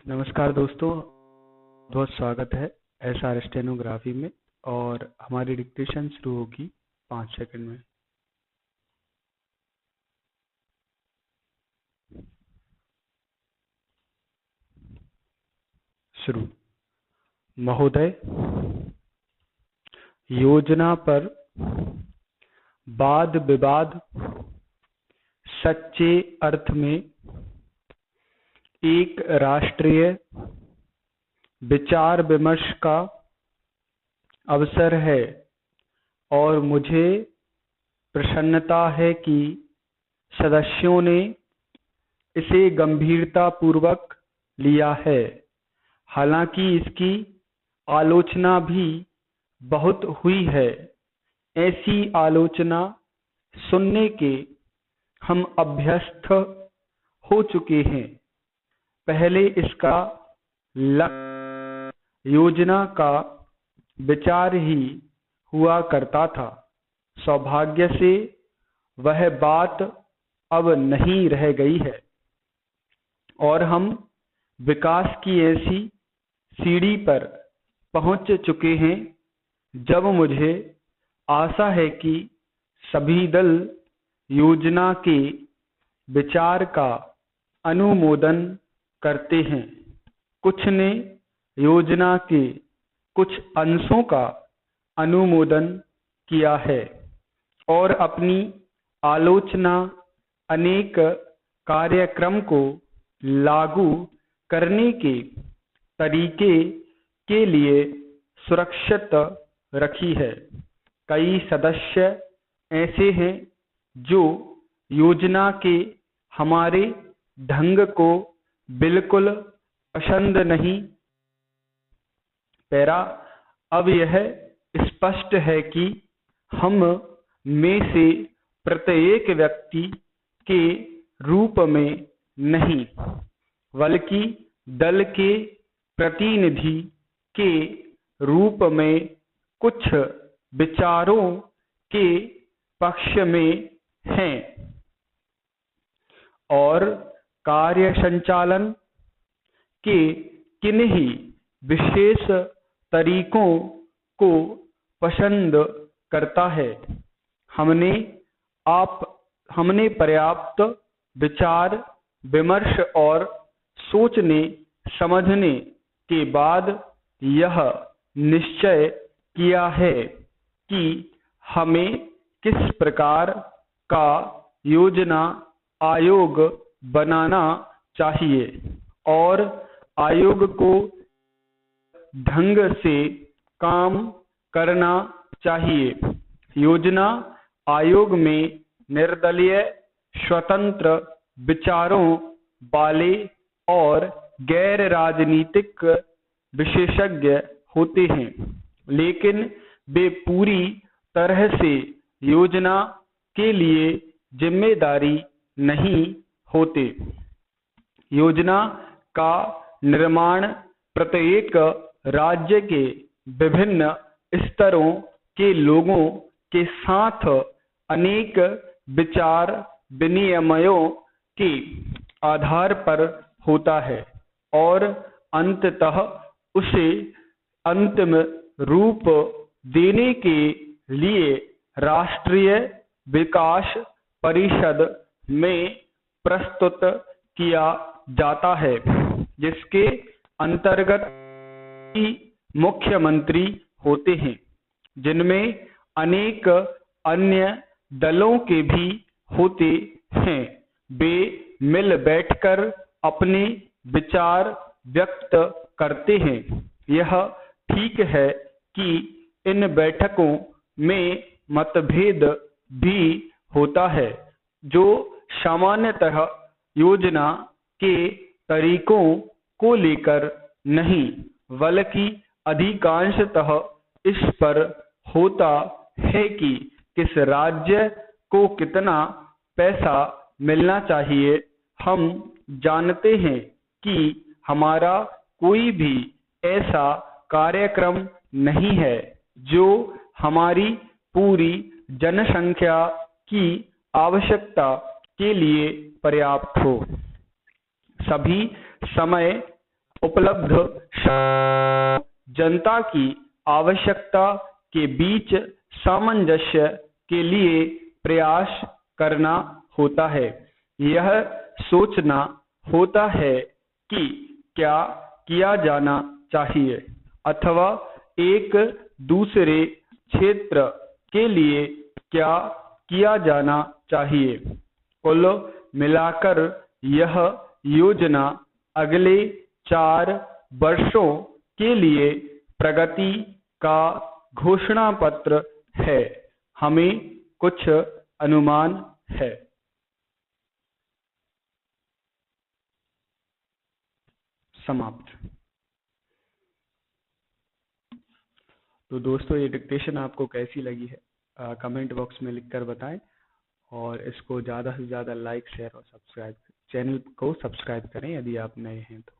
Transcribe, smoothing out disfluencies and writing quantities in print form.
नमस्कार दोस्तों, बहुत स्वागत है एसआर स्टेनोग्राफी में। और हमारी डिक्टेशन शुरू होगी 5 सेकंड में। शुरू। महोदय, योजना पर वाद विवाद सच्चे अर्थ में एक राष्ट्रीय विचार विमर्श का अवसर है और मुझे प्रसन्नता है कि सदस्यों ने इसे गंभीरतापूर्वक लिया है। हालांकि इसकी आलोचना भी बहुत हुई है। ऐसी आलोचना सुनने के हम अभ्यस्त हो चुके हैं। पहले इसका लक्ष्य योजना का विचार ही हुआ करता था। सौभाग्य से वह बात अब नहीं रह गई है और हम विकास की ऐसी सीढ़ी पर पहुंच चुके हैं जब मुझे आशा है कि सभी दल योजना के विचार का अनुमोदन करते हैं। कुछ ने योजना के कुछ अंशों का अनुमोदन किया है और अपनी आलोचना अनेक कार्यक्रम को लागू करने के तरीके के लिए सुरक्षित रखी है। कई सदस्य ऐसे हैं जो योजना के हमारे ढंग को बिल्कुल पसंद नहीं। अब यह स्पष्ट है कि हम में से प्रत्येक व्यक्ति के रूप में नहीं, बल्कि दल के प्रतिनिधि के रूप में कुछ विचारों के पक्ष में हैं और कार्य संचालन के किन्हीं विशेष तरीकों को पसंद करता है। हमने पर्याप्त विचार विमर्श और सोचने समझने के बाद यह निश्चय किया है कि हमें किस प्रकार का योजना आयोग बनाना चाहिए और आयोग को ढंग से काम करना चाहिए। योजना आयोग में निर्दलीय, स्वतंत्र विचारों वाले और गैर राजनीतिक विशेषज्ञ होते हैं, लेकिन वे पूरी तरह से योजना के लिए जिम्मेदारी नहीं होते। योजना का निर्माण प्रत्येक राज्य के विभिन्न स्तरों के लोगों के साथ अनेक विचार विनिमयों के आधार पर होता है और अंततः उसे अंतिम रूप देने के लिए राष्ट्रीय विकास परिषद में प्रस्तुत किया जाता है, जिसके अंतर्गत मुख्यमंत्री होते हैं, जिनमें अनेक अन्य दलों के भी होते हैं। वे मिल बैठकर अपने विचार व्यक्त करते हैं। यह ठीक है कि इन बैठकों में मतभेद भी होता है, जो सामान्यतः योजना के तरीकों को लेकर नहीं, बल्कि अधिकांशतः इस पर होता है कि किस राज्य को कितना पैसा मिलना चाहिए। हम जानते हैं कि हमारा कोई भी ऐसा कार्यक्रम नहीं है जो हमारी पूरी जनसंख्या की आवश्यकता के लिए पर्याप्त हो। सभी समय उपलब्ध जनता की आवश्यकता के बीच सामंजस्य के लिए प्रयास करना होता है। यह सोचना होता है कि क्या किया जाना चाहिए अथवा एक दूसरे क्षेत्र के लिए क्या किया जाना चाहिए। कुल मिलाकर यह योजना अगले 4 वर्षों के लिए प्रगति का घोषणा पत्र है। हमें कुछ अनुमान है। समाप्त। तो दोस्तों, ये डिक्टेशन आपको कैसी लगी है कमेंट बॉक्स में लिखकर बताएं, और इसको ज़्यादा से ज़्यादा लाइक, शेयर और सब्सक्राइब, चैनल को सब्सक्राइब करें यदि आप नए हैं तो।